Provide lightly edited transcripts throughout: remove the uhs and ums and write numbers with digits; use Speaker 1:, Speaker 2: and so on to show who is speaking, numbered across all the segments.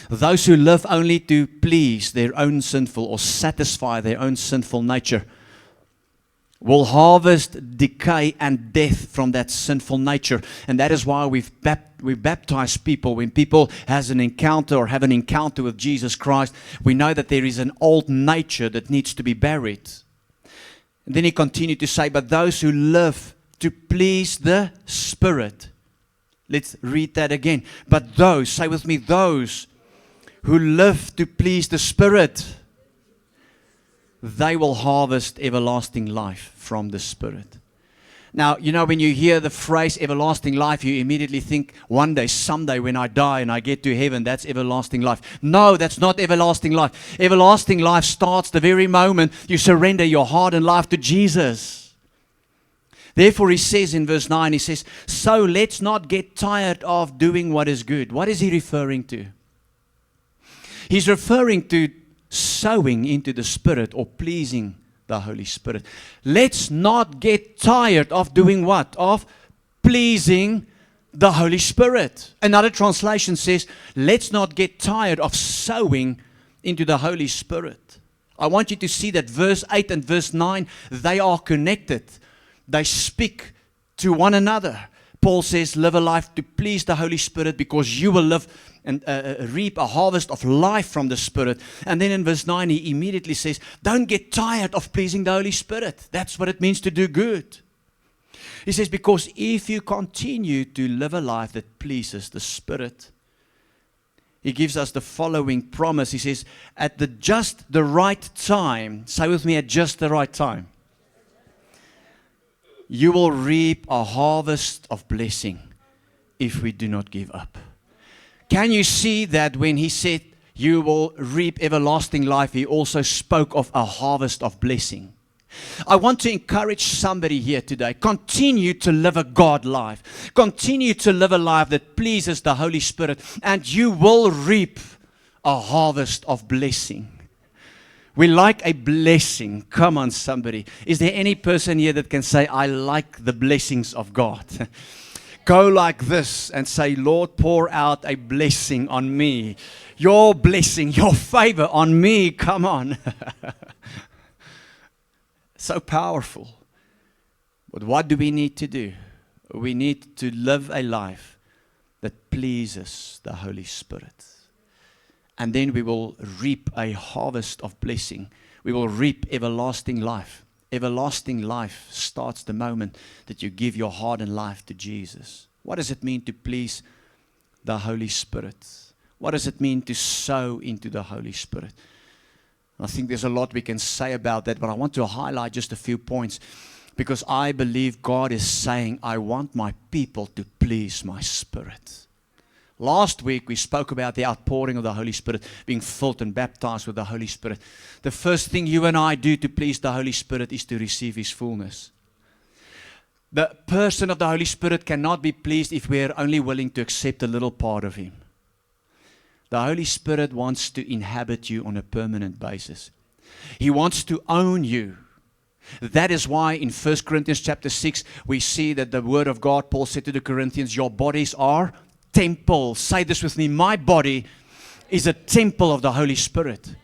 Speaker 1: Those who live only to please their own sinful or satisfy their own sinful nature will harvest decay and death from that sinful nature. And that is why we baptize people. When people have an encounter with Jesus Christ, we know that there is an old nature that needs to be buried. And then he continued to say, but those who live to please the Spirit. Let's read that again. But those, say with me, those who live to please the Spirit, they will harvest everlasting life from the Spirit. Now, you know, when you hear the phrase everlasting life, you immediately think one day, someday when I die and I get to heaven, that's everlasting life. No, that's not everlasting life. Everlasting life starts the very moment you surrender your heart and life to Jesus. Therefore, he says in verse 9, he says, so let's not get tired of doing what is good. What is he referring to? He's referring to sowing into the Spirit or pleasing the Holy Spirit. Let's not get tired of doing what? Of pleasing the Holy Spirit. Another translation says, let's not get tired of sowing into the Holy Spirit. I want you to see that verse 8 and verse 9, they are connected. They speak to one another. Paul says, live a life to please the Holy Spirit because you will live and reap a harvest of life from the Spirit. And then in verse 9, he immediately says, don't get tired of pleasing the Holy Spirit. That's what it means to do good. He says, because if you continue to live a life that pleases the Spirit, he gives us the following promise. He says, at just the right time, say with me, at just the right time, you will reap a harvest of blessing if we do not give up. Can you see that when he said you will reap everlasting life, he also spoke of a harvest of blessing? I want to encourage somebody here today. Continue to live a God life. Continue to live a life that pleases the Holy Spirit, and you will reap a harvest of blessing. We like a blessing. Come on, somebody. Is there any person here that can say, I like the blessings of God? Go like this and say, Lord, pour out a blessing on me. Your blessing, your favor on me. Come on. So powerful. But what do we need to do? We need to live a life that pleases the Holy Spirit. And then we will reap a harvest of blessing. We will reap everlasting life. Everlasting life starts the moment that you give your heart and life to Jesus. What does it mean to please the Holy Spirit? What does it mean to sow into the Holy Spirit? I think there's a lot we can say about that, but I want to highlight just a few points because I believe God is saying, I want my people to please my Spirit. Last week, we spoke about the outpouring of the Holy Spirit, being filled and baptized with the Holy Spirit. The first thing you and I do to please the Holy Spirit is to receive His fullness. The person of the Holy Spirit cannot be pleased if we are only willing to accept a little part of Him. The Holy Spirit wants to inhabit you on a permanent basis. He wants to own you. That is why in 1 Corinthians chapter 6, we see that the Word of God, Paul said to the Corinthians, your bodies are temple. Say this with me. My body is a temple of the Holy Spirit.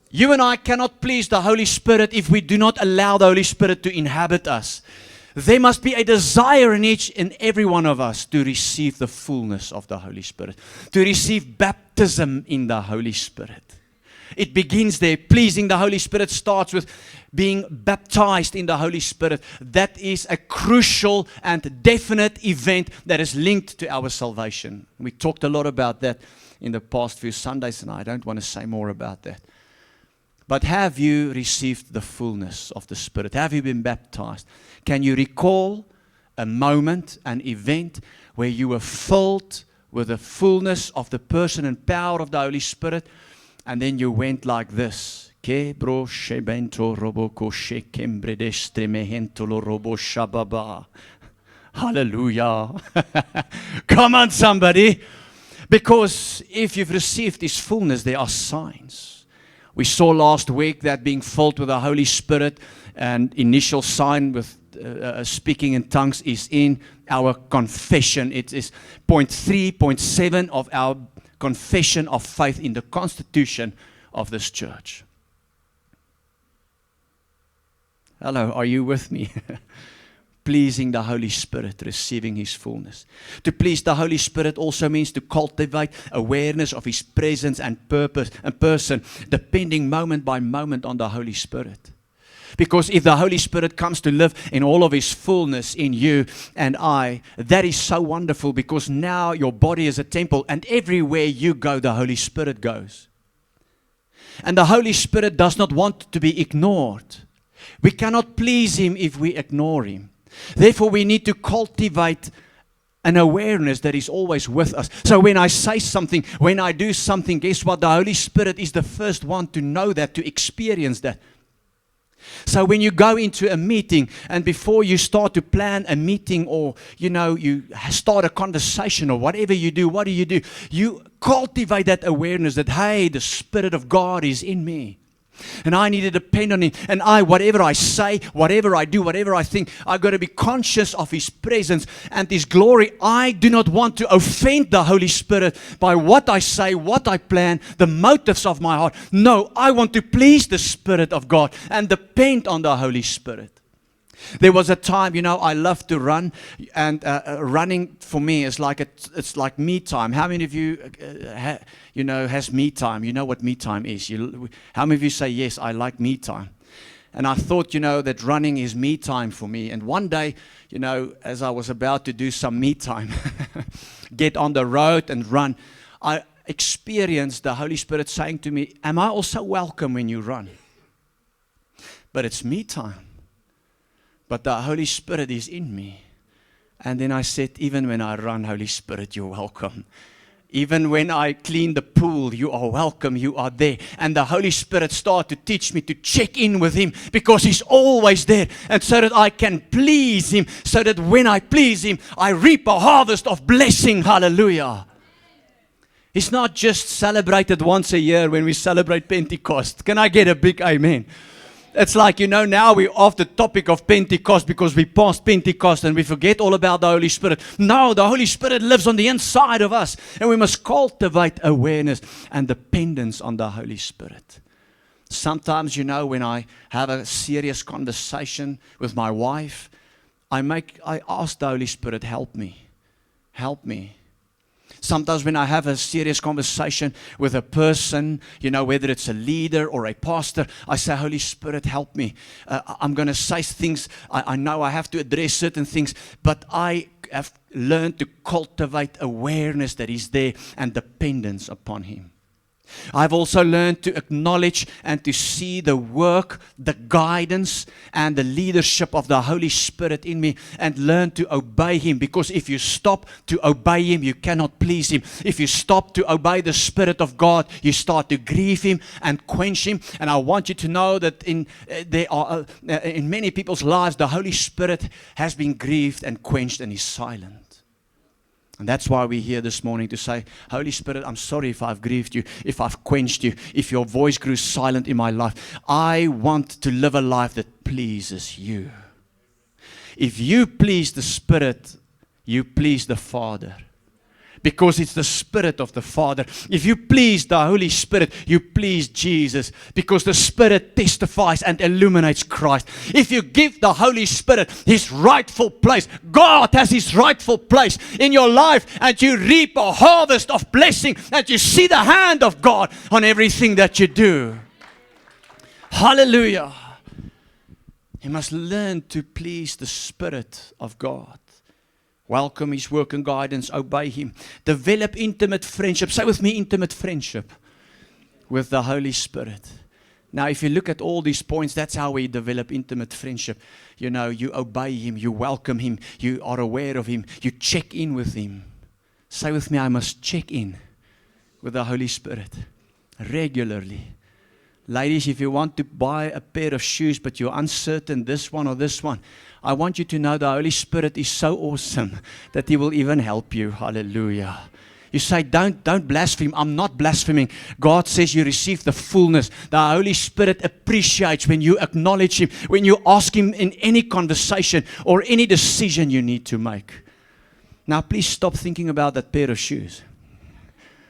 Speaker 1: You and I cannot please the Holy Spirit if we do not allow the Holy Spirit to inhabit us. There must be a desire in each and every one of us to receive the fullness of the Holy Spirit, to receive baptism in the Holy Spirit. It begins there. Pleasing the Holy Spirit starts with being baptized in the Holy Spirit. That is a crucial and definite event that is linked to our salvation. We talked a lot about that in the past few Sundays, and I don't want to say more about that. But have you received the fullness of the Spirit? Have you been baptized? Can you recall a moment, an event where you were filled with the fullness of the person and power of the Holy Spirit, and then you went like this? Hallelujah. Come on, somebody. Because if you've received His fullness, there are signs. We saw last week that being filled with the Holy Spirit, and initial sign with speaking in tongues is in our confession. It is point 3, point 7 of our confession of faith in the constitution of this church. Hello, are you with me? Pleasing the Holy Spirit, receiving His fullness. To please the Holy Spirit also means to cultivate awareness of His presence and purpose and person, depending moment by moment on the Holy Spirit. Because if the Holy Spirit comes to live in all of His fullness in you and I, that is so wonderful, because now your body is a temple, and everywhere you go, the Holy Spirit goes. And the Holy Spirit does not want to be ignored. We cannot please Him if we ignore Him. Therefore, we need to cultivate an awareness that is always with us. So when I say something, when I do something, guess what? The Holy Spirit is the first one to know that, to experience that. So when you go into a meeting, and before you start to plan a meeting, or you start a conversation, or whatever you do, what do? You cultivate that awareness that, hey, the Spirit of God is in me. And I need to depend on Him. And whatever I say, whatever I do, whatever I think, I've got to be conscious of His presence and His glory. I do not want to offend the Holy Spirit by what I say, what I plan, the motives of my heart. No, I want to please the Spirit of God and depend on the Holy Spirit. There was a time, I love to run, and running for me is it's like me time. How many of you, has me time? You know what me time is? How many of you say, yes, I like me time? And I thought, that running is me time for me. And one day, as I was about to do some me time, get on the road and run, I experienced the Holy Spirit saying to me, am I also welcome when you run? But it's me time. But the Holy Spirit is in me. And then I said, even when I run, Holy Spirit, you're welcome. Even when I clean the pool, you are welcome, you are there. And the Holy Spirit started to teach me to check in with Him, because He's always there. And so that I can please Him, so that when I please Him, I reap a harvest of blessing. Hallelujah. It's not just celebrated once a year when we celebrate Pentecost. Can I get a big amen? It's like, now we're off the topic of Pentecost because we passed Pentecost and we forget all about the Holy Spirit. No, the Holy Spirit lives on the inside of us, and we must cultivate awareness and dependence on the Holy Spirit. Sometimes, when I have a serious conversation with my wife, I ask the Holy Spirit, help me. Help me. Sometimes when I have a serious conversation with a person, whether it's a leader or a pastor, I say, Holy Spirit, help me. I'm going to say things, I know I have to address certain things, but I have learned to cultivate awareness that He's there and dependence upon Him. I've also learned to acknowledge and to see the work, the guidance, and the leadership of the Holy Spirit in me, and learn to obey Him. Because if you stop to obey Him, you cannot please Him. If you stop to obey the Spirit of God, you start to grieve Him and quench Him. And I want you to know that in many people's lives, the Holy Spirit has been grieved and quenched and is silent. And that's why we're here this morning to say, Holy Spirit, I'm sorry if I've grieved you, if I've quenched you, if your voice grew silent in my life. I want to live a life that pleases you. If you please the Spirit, you please the Father. Because it's the Spirit of the Father. If you please the Holy Spirit, you please Jesus. Because the Spirit testifies and illuminates Christ. If you give the Holy Spirit His rightful place, God has His rightful place in your life, and you reap a harvest of blessing, and you see the hand of God on everything that you do. Hallelujah. You must learn to please the Spirit of God. Welcome His work and guidance. Obey Him. Develop intimate friendship. Say with me, intimate friendship with the Holy Spirit. Now, if you look at all these points, that's how we develop intimate friendship. You obey Him. You welcome Him. You are aware of Him. You check in with Him. Say with me, I must check in with the Holy Spirit regularly. Ladies, if you want to buy a pair of shoes, but you're uncertain, this one or this one, I want you to know the Holy Spirit is so awesome that He will even help you. Hallelujah. You say, don't blaspheme. I'm not blaspheming. God says you receive the fullness. The Holy Spirit appreciates when you acknowledge Him, when you ask Him in any conversation or any decision you need to make. Now, please stop thinking about that pair of shoes.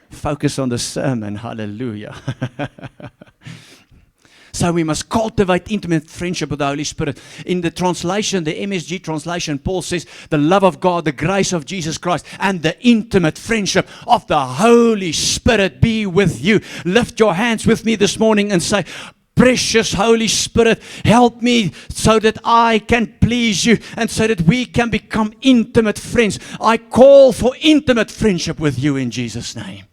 Speaker 1: focus on the sermon. Hallelujah. So we must cultivate intimate friendship with the Holy Spirit. In the translation, the MSG translation, Paul says, the love of God, the grace of Jesus Christ, and the intimate friendship of the Holy Spirit be with you. Lift your hands with me this morning and say, precious Holy Spirit, help me so that I can please you and so that we can become intimate friends. I call for intimate friendship with you in Jesus' name.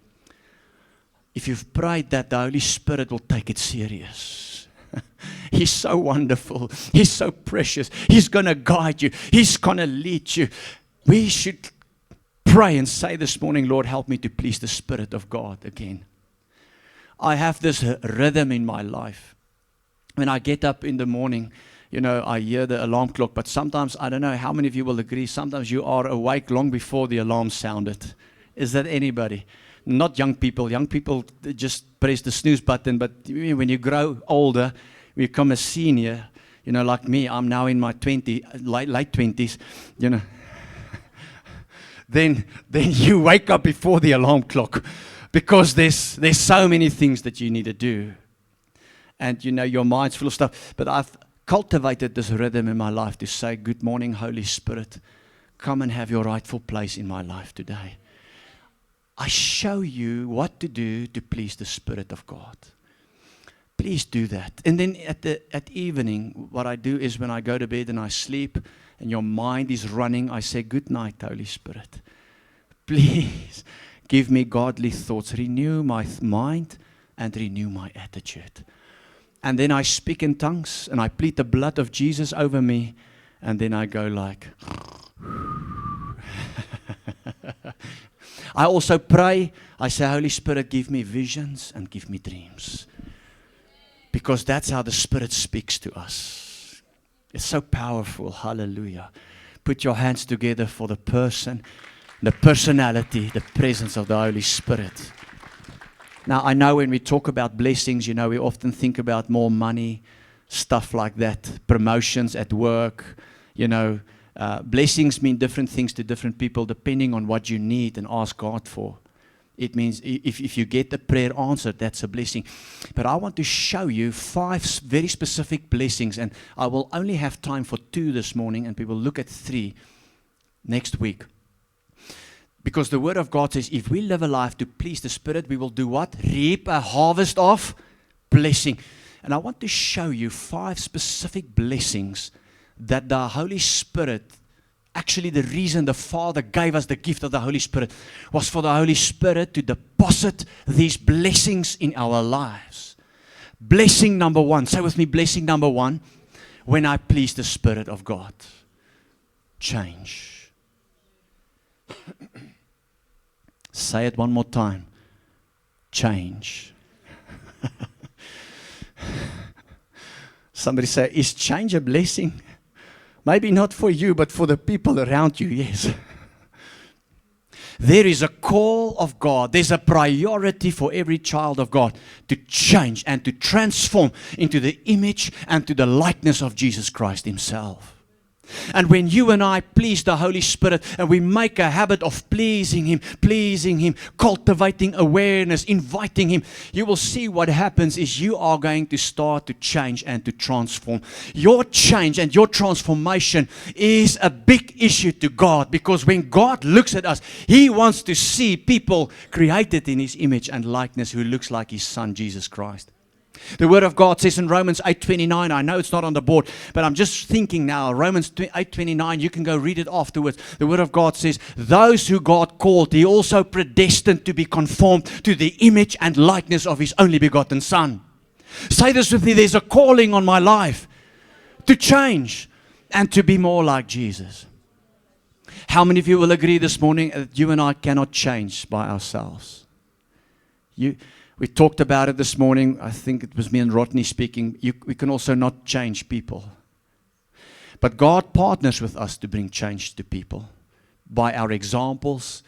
Speaker 1: If you've prayed that, the Holy Spirit will take it serious. He's so wonderful. He's so precious. He's going to guide you. He's going to lead you. We should pray and say this morning, Lord, help me to please the Spirit of God again. I have this rhythm in my life. When I get up in the morning, I hear the alarm clock, but sometimes, I don't know how many of you will agree, sometimes you are awake long before the alarm sounded. Is that anybody? Not young people. Young people just press the snooze button, but when you grow older, you become a senior, like me, I'm now in my late 20s, then you wake up before the alarm clock because there's so many things that you need to do. And your mind's full of stuff. But I've cultivated this rhythm in my life to say, good morning, Holy Spirit. Come and have your rightful place in my life today. I show you what to do to please the Spirit of God. Please do that. And then at evening, what I do is when I go to bed and I sleep and your mind is running, I say, good night, Holy Spirit. Please give me godly thoughts. Renew my mind and renew my attitude. And then I speak in tongues and I plead the blood of Jesus over me. And then I go like, I also pray. I say, Holy Spirit, give me visions and give me dreams. Because that's how the Spirit speaks to us. It's so powerful. Hallelujah. Put your hands together for the person, the personality, the presence of the Holy Spirit. Now, I know when we talk about blessings, we often think about more money, stuff like that, promotions at work. Blessings mean different things to different people depending on what you need and ask God for. It means if you get the prayer answered, that's a blessing. But I want to show you 5 very specific blessings, and I will only have time for 2 this morning, and we will look at 3 next week. Because the Word of God says, if we live a life to please the Spirit, we will do what? Reap a harvest of blessing. And I want to show you 5 specific blessings that the Holy Spirit, actually the reason the Father gave us the gift of the Holy Spirit was for the Holy Spirit to deposit these blessings in our lives. Blessing number 1. Say with me, blessing number 1. When I please the Spirit of God. Change. Say it one more time. Change. Somebody say, is change a blessing? Maybe not for you, but for the people around you, yes. There is a call of God. There's a priority for every child of God to change and to transform into the image and to the likeness of Jesus Christ Himself. And when you and I please the Holy Spirit and we make a habit of pleasing Him, cultivating awareness, inviting Him, you will see what happens is you are going to start to change and to transform. Your change and your transformation is a big issue to God, because when God looks at us, He wants to see people created in His image and likeness who looks like His Son, Jesus Christ. The Word of God says in Romans 8:29, I know it's not on the board, but I'm just thinking now, Romans 8:29, you can go read it afterwards. The Word of God says, those who God called, He also predestined to be conformed to the image and likeness of His only begotten Son. Say this with me, there's a calling on my life to change and to be more like Jesus. How many of you will agree this morning that you and I cannot change by ourselves? We talked about it this morning. I think it was me and Rodney speaking. We can also not change people. But God partners with us to bring change to people by our examples,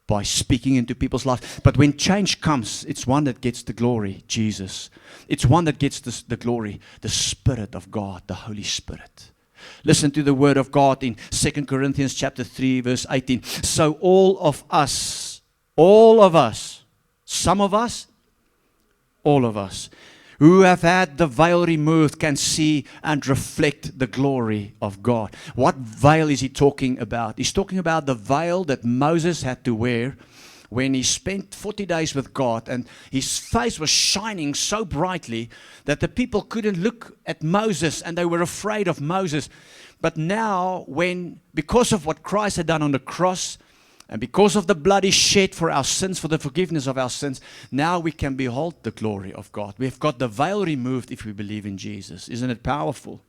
Speaker 1: by speaking into people's lives. But when change comes, it's one that gets the glory, Jesus. It's one that gets the glory, the Spirit of God, the Holy Spirit. Listen to the Word of God in 2 Corinthians chapter 3, verse 18. So all of us, Some of us, all of us, who have had the veil removed can see and reflect the glory of God. What veil is he talking about? He's talking about the veil that Moses had to wear when he spent 40 days with God, and his face was shining so brightly that the people couldn't look at Moses and they were afraid of Moses. But now, because of what Christ had done on the cross, and because of the blood he shed for our sins, for the forgiveness of our sins, now we can behold the glory of God. We've got the veil removed if we believe in Jesus. Isn't it powerful?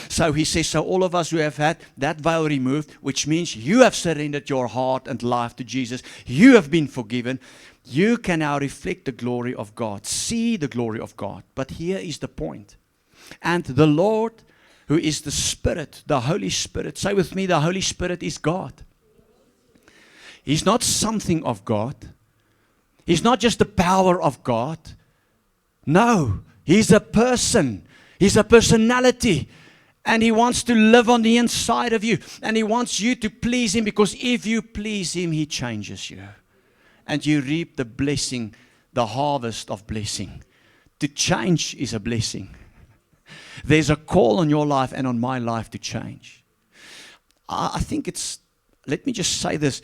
Speaker 1: So he says, so all of us who have had that veil removed, which means you have surrendered your heart and life to Jesus, you have been forgiven, you can now reflect the glory of God, see the glory of God. But here is the point. And the Lord, who is the Spirit, the Holy Spirit, say with me, the Holy Spirit is God. He's not something of God. He's not just the power of God. No, He's a person. He's a personality. And He wants to live on the inside of you. And He wants you to please Him, because if you please Him, He changes you. And you reap the blessing, the harvest of blessing. To change is a blessing. There's a call on your life and on my life to change. I think let me just say this.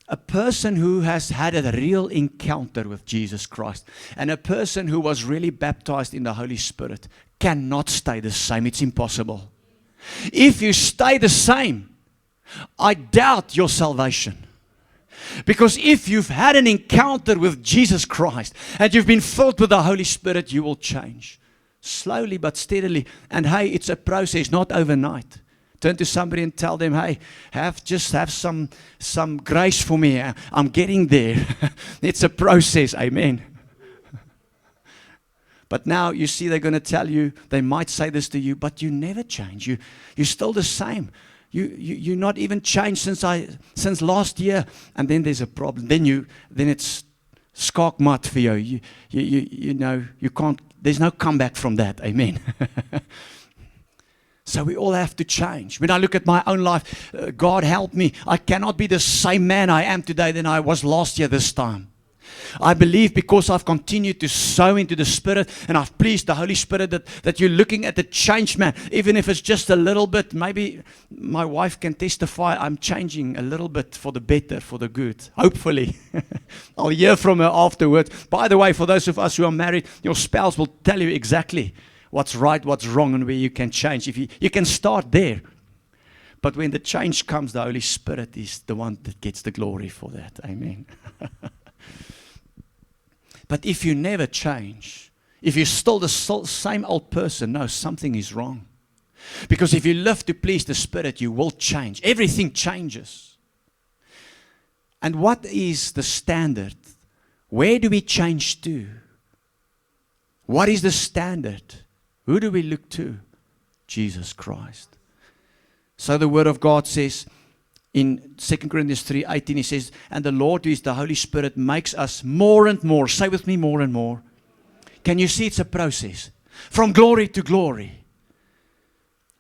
Speaker 1: A person who has had a real encounter with Jesus Christ and a person who was really baptized in the Holy Spirit cannot stay the same. It's impossible. If you stay the same, I doubt your salvation. Because if you've had an encounter with Jesus Christ and you've been filled with the Holy Spirit, you will change. Slowly but steadily. And hey, it's a process, not overnight. Turn to somebody and tell them, hey, just have some grace for me. I'm getting there. It's a process. Amen. But now you see they're going to tell you, they might say this to you, but you never change. You're still the same. You're not even changed since last year. And then there's a problem. Then it's skakmat for you. You know, you can't, there's no comeback from that. Amen. So we all have to change. When I look at my own life, God help me. I cannot be the same man I am today than I was last year this time. I believe because I've continued to sow into the Spirit and I've pleased the Holy Spirit that you're looking at the change, man. Even if it's just a little bit, maybe my wife can testify I'm changing a little bit for the better, for the good. Hopefully. I'll hear from her afterwards. By the way, for those of us who are married, your spouse will tell you exactly what's right, what's wrong, and where you can change. If you can start there. But when the change comes, the Holy Spirit is the one that gets the glory for that. Amen. But if you never change, if you're still the same old person, no, something is wrong. Because if you live to please the Spirit, you will change. Everything changes. And what is the standard? Where do we change to? What is the standard? Who do we look to? Jesus Christ. So the Word of God says in 2 Corinthians 3:18, He says, and the Lord, who is the Holy Spirit, makes us more and more. Say with me, more and more. Can you see it's a process? From glory to glory.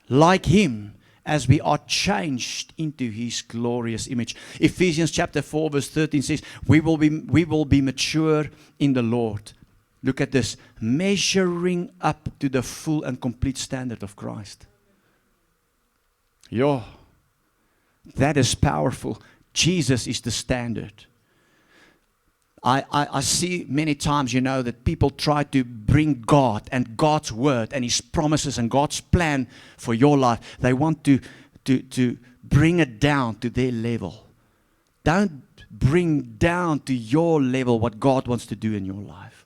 Speaker 1: Like Him, as we are changed into His glorious image. Ephesians chapter 4 verse 13 says, we will be mature in the Lord. Look at this. Measuring up to the full and complete standard of Christ. Yo, that is powerful. Jesus is the standard. I see many times, that people try to bring God and God's word and His promises and God's plan for your life. They want to bring it down to their level. Don't bring down to your level what God wants to do in your life.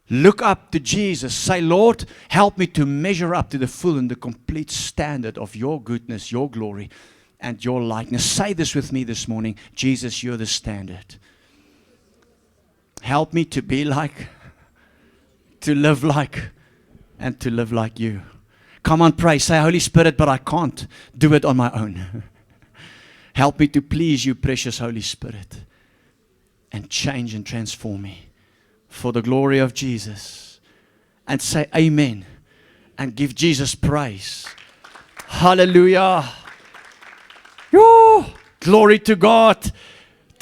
Speaker 1: Look up to Jesus. Say, Lord, help me to measure up to the full and the complete standard of your goodness, your glory, and your likeness. Say this with me this morning. Jesus, you're the standard. Help me to be like, to live like, and to live like you. Come on, pray. Say, Holy Spirit, but I can't do it on my own. Help me to please you, precious Holy Spirit, and change and transform me for the glory of Jesus. And say amen and give Jesus praise. Hallelujah. Yoo! Glory to God.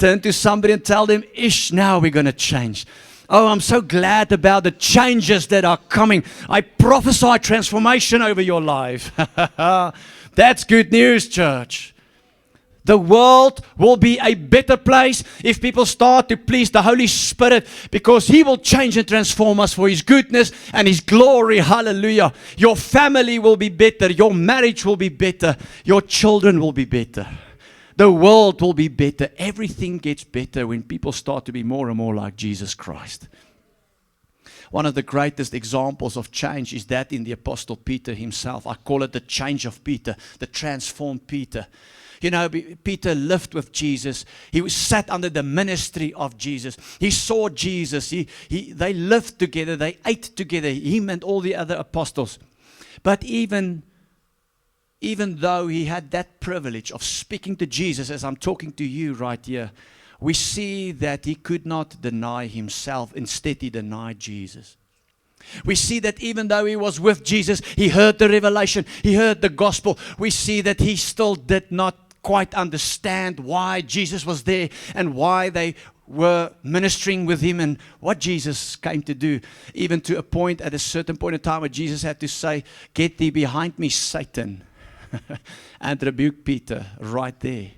Speaker 1: Turn to somebody and tell them, Ish, now we're going to change. Oh, I'm so glad about the changes that are coming. I prophesy transformation over your life. That's good news, church. The world will be a better place if people start to please the Holy Spirit, because He will change and transform us for His goodness and His glory. Hallelujah. Your family will be better. Your marriage will be better. Your children will be better. The world will be better. Everything gets better when people start to be more and more like Jesus Christ. One of the greatest examples of change is that in the Apostle Peter himself. I call it the change of Peter, the transformed Peter. You know, Peter lived with Jesus. He was sat under the ministry of Jesus. He saw Jesus. They lived together. They ate together, him and all the other apostles. But even though he had that privilege of speaking to Jesus, as I'm talking to you right here, we see that he could not deny himself. Instead, he denied Jesus. We see that even though he was with Jesus, he heard the revelation, he heard the gospel. We see that he still did not quite understand why Jesus was there and why they were ministering with him and what Jesus came to do. Even to a point, at a certain point in time, where Jesus had to say, "Get thee behind me, Satan," and rebuke Peter right there.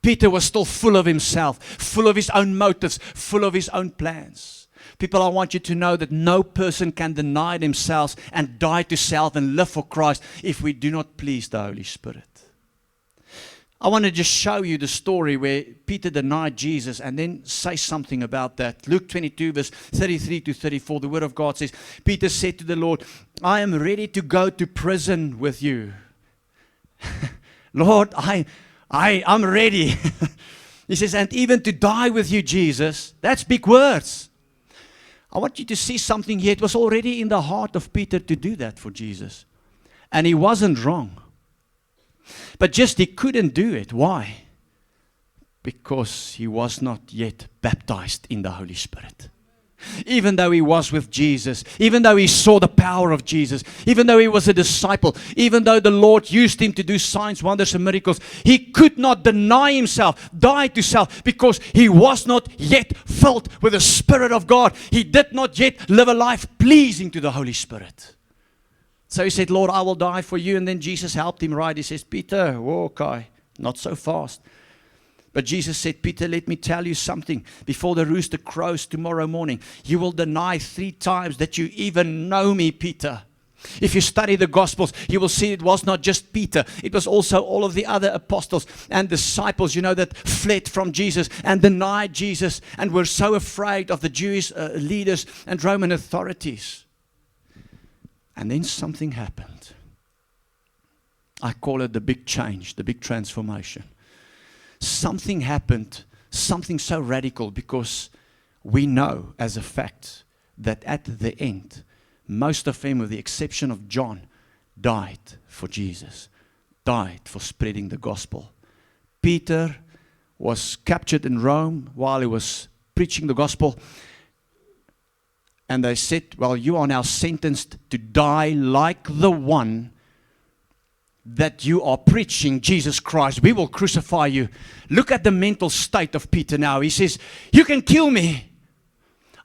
Speaker 1: Peter was still full of himself, full of his own motives, full of his own plans. People, I want you to know that no person can deny themselves and die to self and live for Christ if we do not please the Holy Spirit. I want to just show you the story where Peter denied Jesus and then say something about that. Luke 22 verse 33 to 34, the Word of God says, Peter said to the Lord, "I am ready to go to prison with you." Lord, I'm ready. He says, and even to die with you, Jesus. That's big words. I want you to see something here. It was already in the heart of Peter to do that for Jesus. And he wasn't wrong. But just he couldn't do it. Why? Because he was not yet baptized in the Holy Spirit. Even though he was with Jesus, even though he saw the power of Jesus, even though he was a disciple, even though the Lord used him to do signs, wonders, and miracles, he could not deny himself, die to self, because he was not yet filled with the Spirit of God. He did not yet live a life pleasing to the Holy Spirit. So he said, "Lord, I will die for you." And then Jesus helped him, right? He says, "Peter, walk, not so fast." But Jesus said, "Peter, let me tell you something. Before the rooster crows tomorrow morning, you will deny 3 times that you even know me, Peter." If you study the Gospels, you will see it was not just Peter. It was also all of the other apostles and disciples, that fled from Jesus and denied Jesus and were so afraid of the Jewish leaders and Roman authorities. And then something happened. I call it the big change, the big transformation. Something happened, something so radical, because we know as a fact that at the end, most of them, with the exception of John, died for Jesus, died for spreading the gospel. Peter was captured in Rome while he was preaching the gospel. And they said, "Well, you are now sentenced to die like the one that you are preaching, Jesus Christ. We will crucify you." Look at the mental state of Peter now. He says, "You can kill me.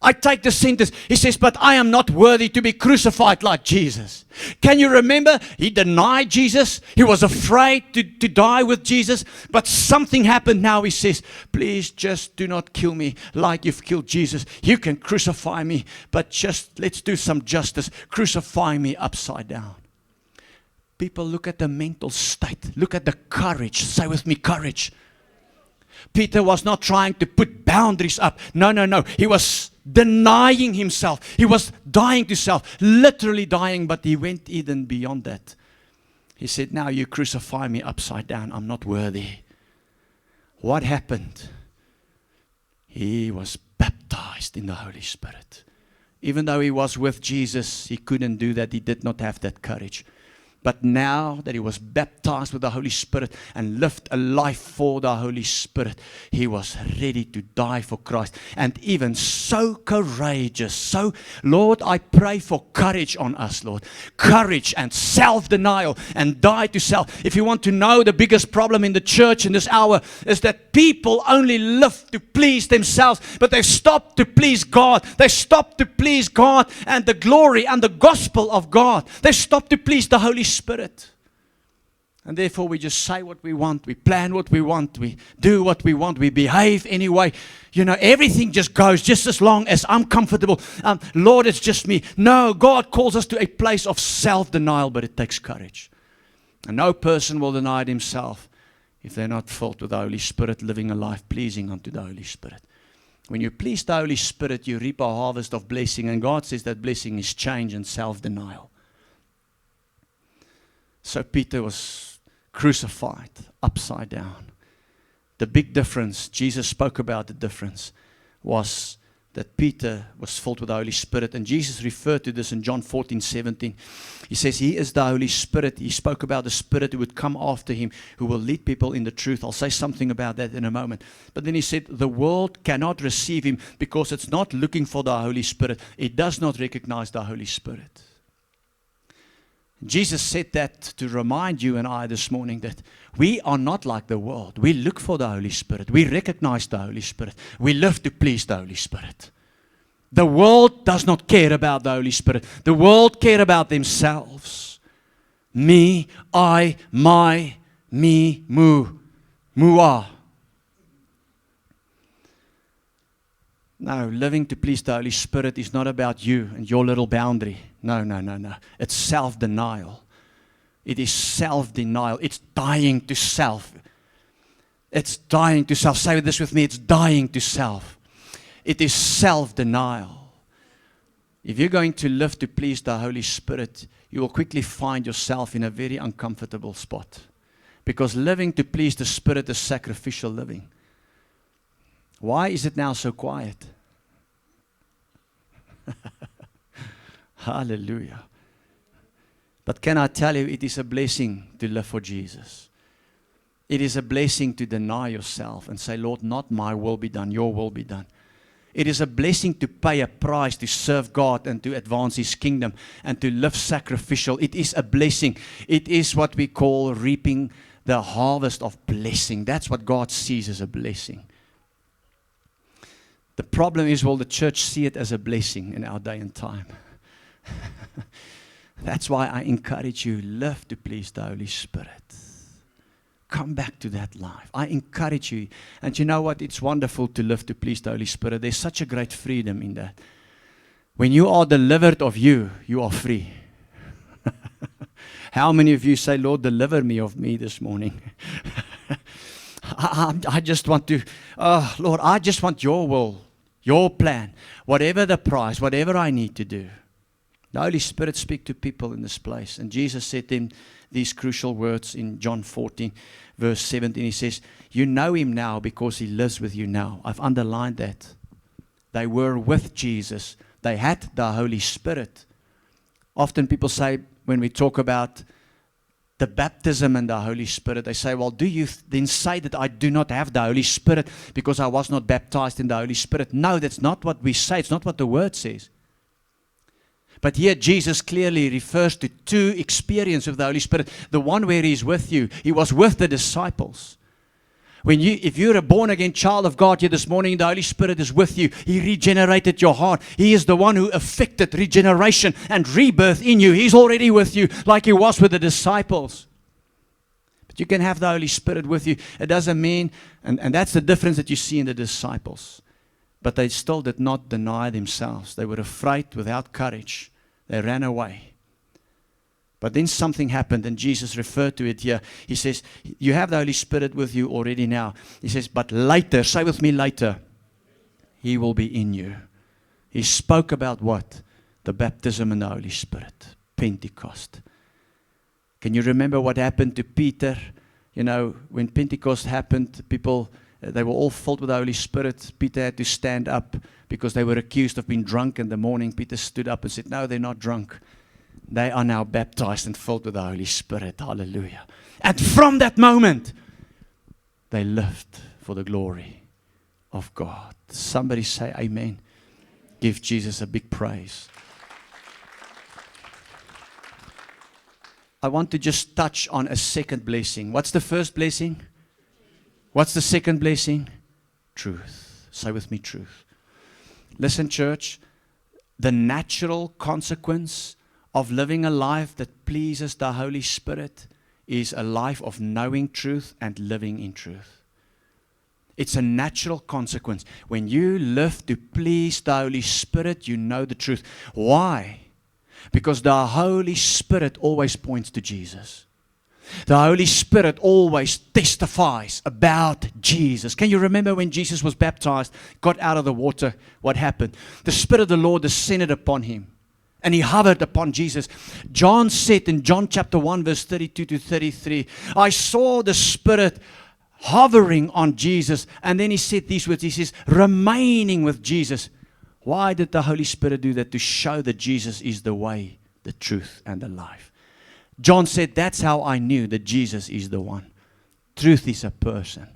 Speaker 1: I take the sentence." He says, "But I am not worthy to be crucified like Jesus." Can you remember? He denied Jesus. He was afraid to die with Jesus. But something happened now. He says, "Please just do not kill me like you've killed Jesus. You can crucify me, but just let's do some justice. Crucify me upside down." People, look at the mental state. Look at the courage. Say with me, courage. Peter was not trying to put boundaries up. No. He was denying himself. He was dying to self, literally dying, but he went even beyond that. He said, "Now you crucify me upside down. I'm not worthy." What happened? He was baptized in the Holy Spirit. Even though he was with Jesus, he couldn't do that. He did not have that courage. But now that he was baptized with the Holy Spirit and lived a life for the Holy Spirit, he was ready to die for Christ. And even so courageous. So, Lord, I pray for courage on us, Lord. Courage and self-denial and die to self. If you want to know the biggest problem in the church in this hour is that people only live to please themselves, but they've stopped to please God. They stopped to please God and the glory and the gospel of God. They stopped to please the Holy Spirit. And therefore we just say what we want, we plan what we want, we do what we want, we behave anyway. You know, everything just goes just as long as I'm comfortable. Lord, it's just me. No, God calls us to a place of self-denial, but it takes courage. And no person will deny himself if they're not filled with the Holy Spirit, living a life pleasing unto the Holy Spirit. When you please the Holy Spirit, you reap a harvest of blessing, and God says that blessing is change and self-denial. So Peter was crucified upside down. The big difference, Jesus spoke about the difference, was that Peter was filled with the Holy Spirit. And Jesus referred to this in John 14:17. He says, He is the Holy Spirit. He spoke about the Spirit who would come after Him, who will lead people in the truth. I'll say something about that in a moment. But then He said, the world cannot receive Him because it's not looking for the Holy Spirit. It does not recognize the Holy Spirit. Jesus said that to remind you and I this morning that we are not like the world. We look for the Holy Spirit. We recognize the Holy Spirit. We live to please the Holy Spirit. The world does not care about the Holy Spirit. The world care about themselves. Me, I, my, me, mu, mua. No, living to please the Holy Spirit is not about you and your little boundary. No. It's self-denial. It is self-denial. It's dying to self. It's dying to self. Say this with me. It's dying to self. It is self-denial. If you're going to live to please the Holy Spirit, you will quickly find yourself in a very uncomfortable spot. Because living to please the Spirit is sacrificial living. Why is it now so quiet? Hallelujah. But can I tell you, it is a blessing to live for Jesus. It is a blessing to deny yourself and say, Lord, not my will be done, your will be done. It is a blessing to pay a price to serve God and to advance His kingdom and to live sacrificial. It is a blessing. It is what we call reaping the harvest of blessing. That's what God sees as a blessing. The problem is, will the church see it as a blessing in our day and time? That's why I encourage you, live to please the Holy Spirit. Come back to that life. I encourage you. And you know what? It's wonderful to live to please the Holy Spirit. There's such a great freedom in that. When you are delivered of you, you are free. How many of you say, Lord, deliver me of me this morning? I just want to, Lord, I just want your will, your plan, whatever the price, whatever I need to do. The Holy Spirit speak to people in this place. And Jesus said to him these crucial words in John 14, verse 17. He says, you know Him now because He lives with you now. I've underlined that. They were with Jesus. They had the Holy Spirit. Often people say, when we talk about the baptism and the Holy Spirit, they say, well, do you then say that I do not have the Holy Spirit because I was not baptized in the Holy Spirit? No, that's not what we say. It's not what the Word says. But here Jesus clearly refers to two experiences of the Holy Spirit. The one where He's with you. He was with the disciples. If you're a born-again child of God here this morning, the Holy Spirit is with you. He regenerated your heart. He is the one who effected regeneration and rebirth in you. He's already with you like He was with the disciples. But you can have the Holy Spirit with you. It doesn't mean, and that's the difference that you see in the disciples. But they still did not deny themselves. They were afraid without courage. They ran away. But then something happened, and Jesus referred to it here. He says, you have the Holy Spirit with you already now. He says, but later, say with me later, He will be in you. He spoke about what? The baptism in the Holy Spirit. Pentecost. Can you remember what happened to Peter? You know, when Pentecost happened, people, they were all filled with the Holy Spirit. Peter had to stand up because they were accused of being drunk in the morning. Peter stood up and said, no, they're not drunk. They are now baptized and filled with the Holy Spirit. Hallelujah. And from that moment, they lived for the glory of God. Somebody say amen. Give Jesus a big praise. I want to just touch on a second blessing. What's the first blessing? What's the second blessing? Truth. Say with me, truth. Listen, church, the natural consequence of living a life that pleases the Holy Spirit is a life of knowing truth and living in truth. It's a natural consequence. When you live to please the Holy Spirit, you know the truth. Why? Because the Holy Spirit always points to Jesus. The Holy Spirit always testifies about Jesus. Can you remember when Jesus was baptized, got out of the water, what happened? The Spirit of the Lord descended upon him, and he hovered upon Jesus. John said in John chapter 1, verse 32 to 33, I saw the Spirit hovering on Jesus. And then he said these words, he says, remaining with Jesus. Why did the Holy Spirit do that? To show that Jesus is the way, the truth, and the life. John said, that's how I knew that Jesus is the one. Truth is a person.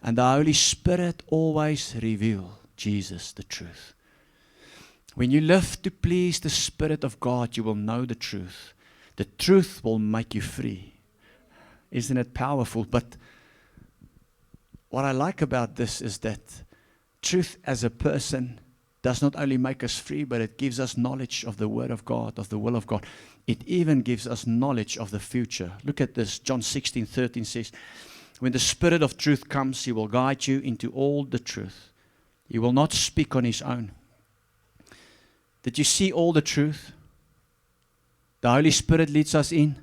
Speaker 1: And the Holy Spirit always reveals Jesus, the truth. When you live to please the Spirit of God, you will know the truth. The truth will make you free. Isn't it powerful? But what I like about this is that truth as a person does not only make us free, but it gives us knowledge of the Word of God, of the will of God. It even gives us knowledge of the future. Look at this. John 16:13 says, when the Spirit of truth comes, He will guide you into all the truth. He will not speak on His own. Did you see all the truth? The Holy Spirit leads us in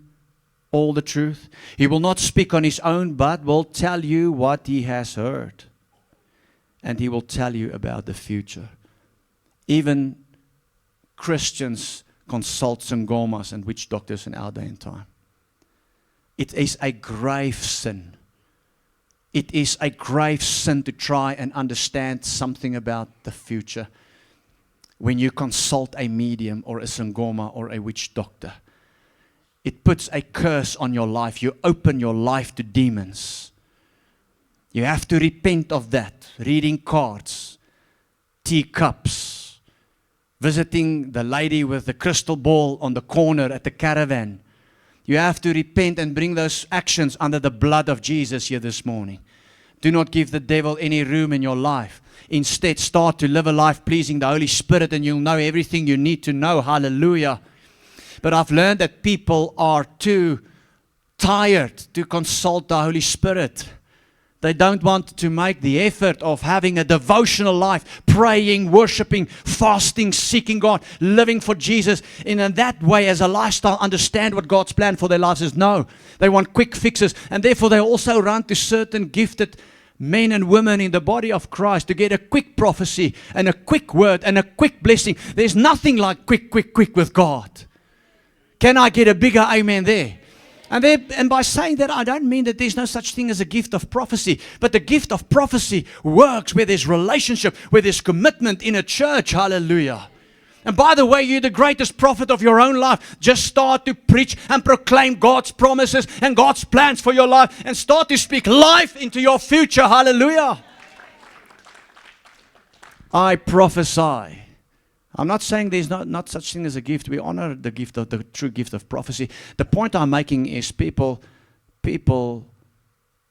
Speaker 1: all the truth. He will not speak on His own, but will tell you what He has heard. And He will tell you about the future. Even Christians consult sangomas and witch doctors in our day and time. It is a grave sin. It is a grave sin to try and understand something about the future when you consult a medium or a sangoma or a witch doctor. It puts a curse on your life. You open your life to demons. You have to repent of that. Reading cards, teacups, visiting the lady with the crystal ball on the corner at the caravan. You have to repent and bring those actions under the blood of Jesus here this morning. Do not give the devil any room in your life. Instead, start to live a life pleasing the Holy Spirit, and you'll know everything you need to know. Hallelujah. But I've learned that people are too tired to consult the Holy Spirit. They don't want to make the effort of having a devotional life, praying, worshiping, fasting, seeking God, living for Jesus in that way as a lifestyle, understand what God's plan for their lives is. No, they want quick fixes, and therefore they also run to certain gifted men and women in the body of Christ to get a quick prophecy and a quick word and a quick blessing. There's nothing like quick with God. Can I get a bigger amen there? And by saying that, I don't mean that there's no such thing as a gift of prophecy. But the gift of prophecy works where there's relationship, where there's commitment in a church. Hallelujah. And by the way, you're the greatest prophet of your own life. Just start to preach and proclaim God's promises and God's plans for your life. And start to speak life into your future. Hallelujah. I prophesy. I'm not saying there's not such thing as a gift. We honor the gift of the true gift of prophecy. The point I'm making is people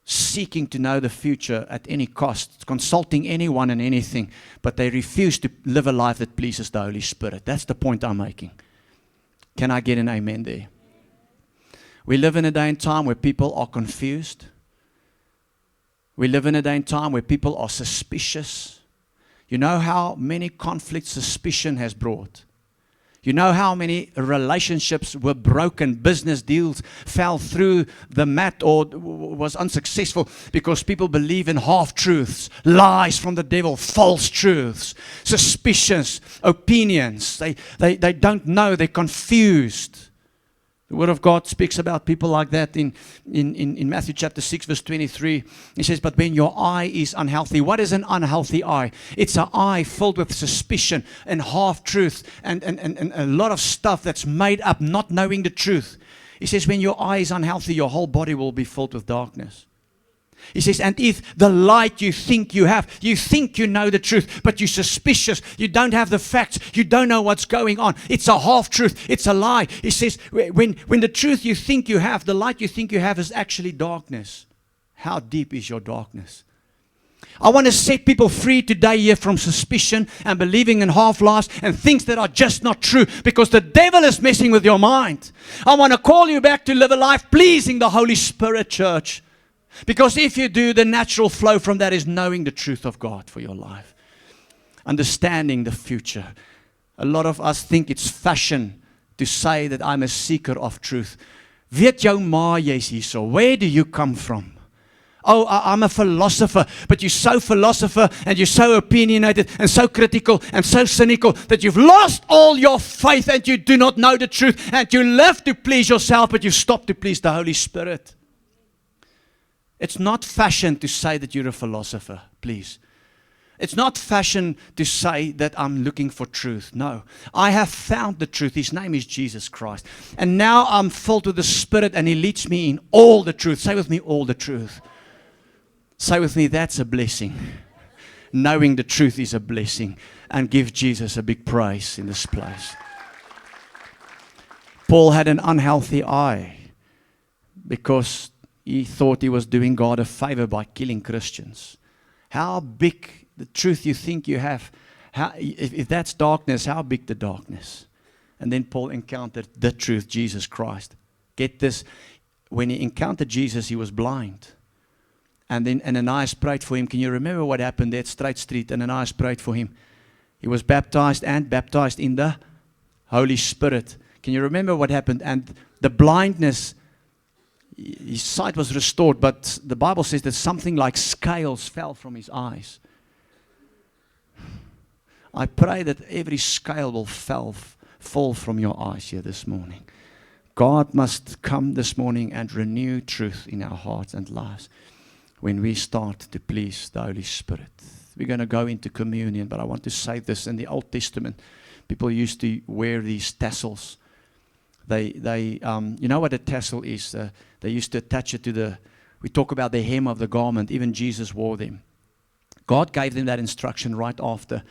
Speaker 1: seeking to know the future at any cost, consulting anyone and anything, but they refuse to live a life that pleases the Holy Spirit. That's the point I'm making. Can I get an amen there? We live in a day and time where people are confused. We live in a day and time where people are suspicious. You know how many conflicts suspicion has brought. You know how many relationships were broken, business deals fell through the mat or was unsuccessful because people believe in half-truths, lies from the devil, false truths, suspicions, opinions. They don't know, they're confused. The Word of God speaks about people like that in Matthew chapter 6, verse 23. He says, but when your eye is unhealthy, what is an unhealthy eye? It's an eye filled with suspicion and half-truth and a lot of stuff that's made up, not knowing the truth. He says, when your eye is unhealthy, your whole body will be filled with darkness. He says, and if the light you think you have, you think you know the truth, but you're suspicious, you don't have the facts, you don't know what's going on. It's a half-truth, it's a lie. He says, when the truth you think you have, the light you think you have is actually darkness. How deep is your darkness? I want to set people free today here from suspicion and believing in half-lies and things that are just not true, because the devil is messing with your mind. I want to call you back to live a life pleasing the Holy Spirit, church. Because if you do, the natural flow from that is knowing the truth of God for your life. Understanding the future. A lot of us think it's fashion to say that I'm a seeker of truth. Weet jou ma jy's hierso. Where do you come from? Oh, I'm a philosopher, but you're so philosopher and you're so opinionated and so critical and so cynical that you've lost all your faith and you do not know the truth and you live to please yourself, but you've stopped to please the Holy Spirit. It's not fashion to say that you're a philosopher, please. It's not fashion to say that I'm looking for truth. No, I have found the truth. His name is Jesus Christ. And now I'm filled with the Spirit and He leads me in all the truth. Say with me, all the truth. Say with me, that's a blessing. Knowing the truth is a blessing. And give Jesus a big praise in this place. Paul had an unhealthy eye because he thought he was doing God a favor by killing Christians. How big the truth you think you have, if that's darkness, how big the darkness? And then Paul encountered the truth, Jesus Christ. Get this, when he encountered Jesus, he was blind. And then Ananias prayed for him. Can you remember what happened there at Straight Street? Ananias prayed for him. He was baptized in the Holy Spirit. Can you remember what happened? And the blindness, his sight was restored, but the Bible says that something like scales fell from his eyes. I pray that every scale will fall from your eyes here this morning. God must come this morning and renew truth in our hearts and lives when we start to please the Holy Spirit. We're going to go into communion, but I want to say this. In the Old Testament, people used to wear these tassels. You know what a tassel is? They used to attach it to we talk about the hem of the garment. Even Jesus wore them. God gave them that instruction right after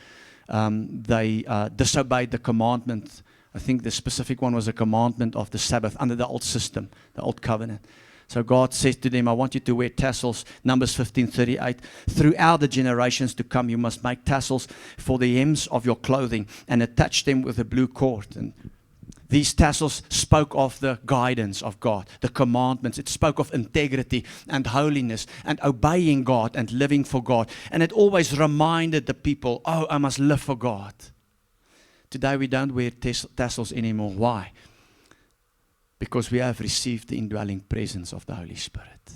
Speaker 1: they disobeyed the commandment. I think the specific one was a commandment of the Sabbath under the old system, the old covenant. So God says to them, I want you to wear tassels. Numbers 15:38. Throughout the generations to come, you must make tassels for the hems of your clothing and attach them with a blue cord. And these tassels spoke of the guidance of God, the commandments. It spoke of integrity and holiness and obeying God and living for God. And it always reminded the people, oh, I must live for God. Today we don't wear tassels anymore. Why? Because we have received the indwelling presence of the Holy Spirit.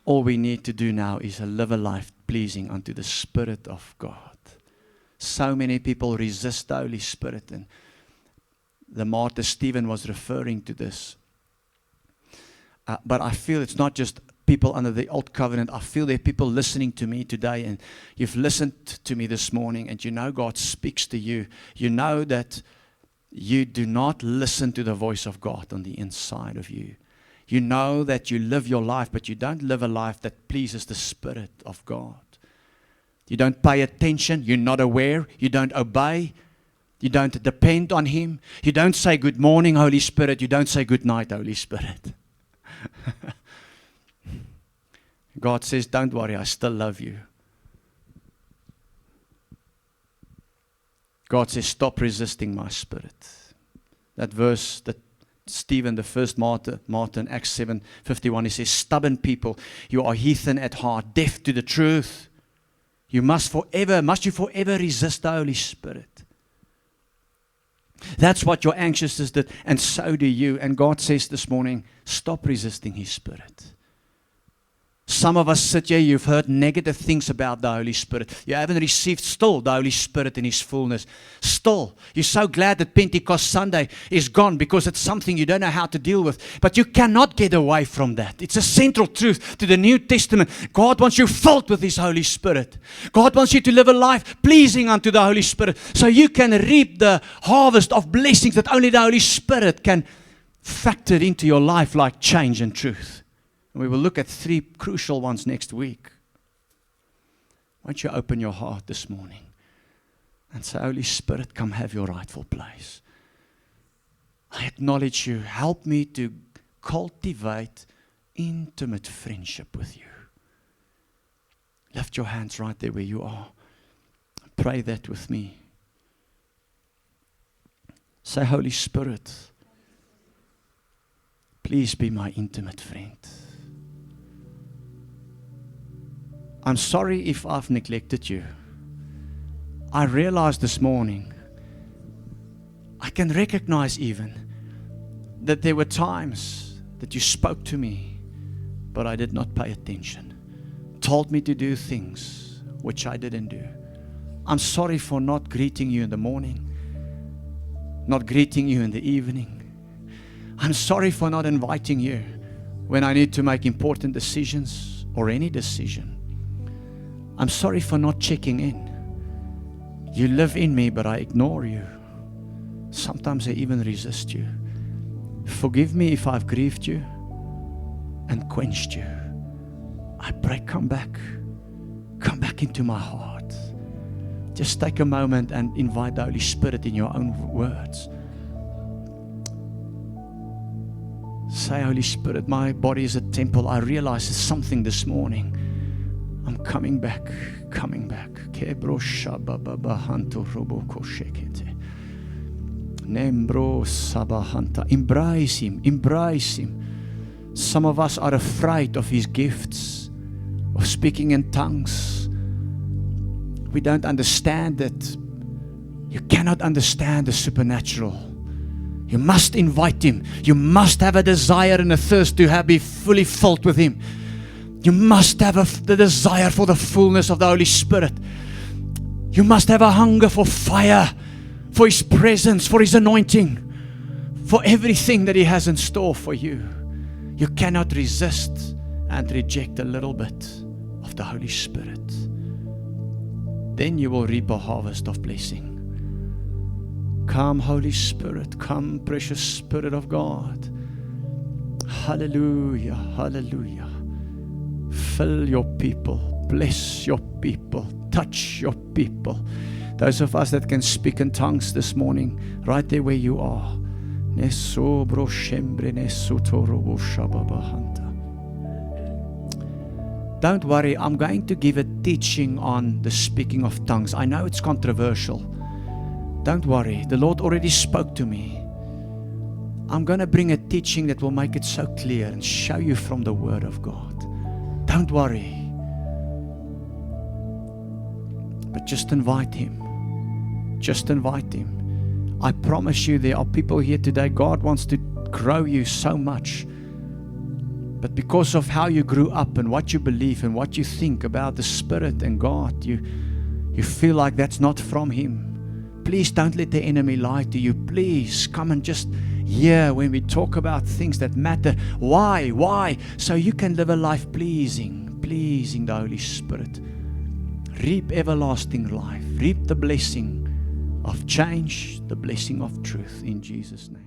Speaker 1: All we need to do now is live a life pleasing unto the Spirit of God. So many people resist the Holy Spirit, and the martyr Stephen was referring to this. But I feel it's not just people under the old covenant. I feel there are people listening to me today, and you've listened to me this morning, and you know God speaks to you. You know that you do not listen to the voice of God on the inside of you. You know that you live your life, but you don't live a life that pleases the Spirit of God. You don't pay attention. You're not aware. You don't obey. You don't depend on Him. You don't say good morning, Holy Spirit. You don't say good night, Holy Spirit. God says, don't worry, I still love you. God says, stop resisting my Spirit. That verse that Stephen, the first martyr in Acts 7:51, he says, stubborn people, you are heathen at heart, deaf to the truth. Must you forever resist the Holy Spirit. That's what your anxiousness did, and so do you. And God says this morning, stop resisting His Spirit. Some of us sit here, you've heard negative things about the Holy Spirit. You haven't received still the Holy Spirit in His fullness. Still, you're so glad that Pentecost Sunday is gone because it's something you don't know how to deal with. But you cannot get away from that. It's a central truth to the New Testament. God wants you filled with His Holy Spirit. God wants you to live a life pleasing unto the Holy Spirit so you can reap the harvest of blessings that only the Holy Spirit can factor into your life, like change and truth. And we will look at 3 crucial ones next week. Why don't you open your heart this morning and say, Holy Spirit, come have your rightful place. I acknowledge you. Help me to cultivate intimate friendship with you. Lift your hands right there where you are. Pray that with me. Say, Holy Spirit, please be my intimate friend. I'm sorry if I've neglected you. I realized this morning, I can recognize even that there were times that you spoke to me, but I did not pay attention. Told me to do things which I didn't do. I'm sorry for not greeting you in the morning, not greeting you in the evening. I'm sorry for not inviting you when I need to make important decisions or any decision. I'm sorry for not checking in. You live in me, but I ignore you. Sometimes I even resist you. Forgive me if I've grieved you and quenched you. I pray, come back into my heart. Just take a moment and invite the Holy Spirit in your own words. Say, Holy Spirit, my body is a temple. I realize there's something this morning. I'm coming back. Kebro shababa hanto roboko shekete. Nembro sabahanta. Embrace Him. Some of us are afraid of His gifts, of speaking in tongues. We don't understand that. You cannot understand the supernatural. You must invite Him. You must have a desire and a thirst to be fully filled with Him. You must have the desire for the fullness of the Holy Spirit. You must have a hunger for fire, for His presence, for His anointing, for everything that He has in store for you. You cannot resist and reject a little bit of the Holy Spirit. Then you will reap a harvest of blessing. Come, Holy Spirit. Come, precious Spirit of God. Hallelujah. Hallelujah. Fill your people. Bless your people. Touch your people. Those of us that can speak in tongues this morning, right there where you are. Don't worry, I'm going to give a teaching on the speaking of tongues. I know it's controversial. Don't worry, the Lord already spoke to me. I'm going to bring a teaching that will make it so clear and show you from the Word of God. Don't worry. But just invite Him. Just invite Him. I promise you there are people here today, God wants to grow you so much. But because of how you grew up and what you believe and what you think about the Spirit and God, you feel like that's not from Him. Please don't let the enemy lie to you. Please come and just hear when we talk about things that matter. Why? So you can live a life pleasing the Holy Spirit. Reap everlasting life. Reap the blessing of change, the blessing of truth in Jesus' name.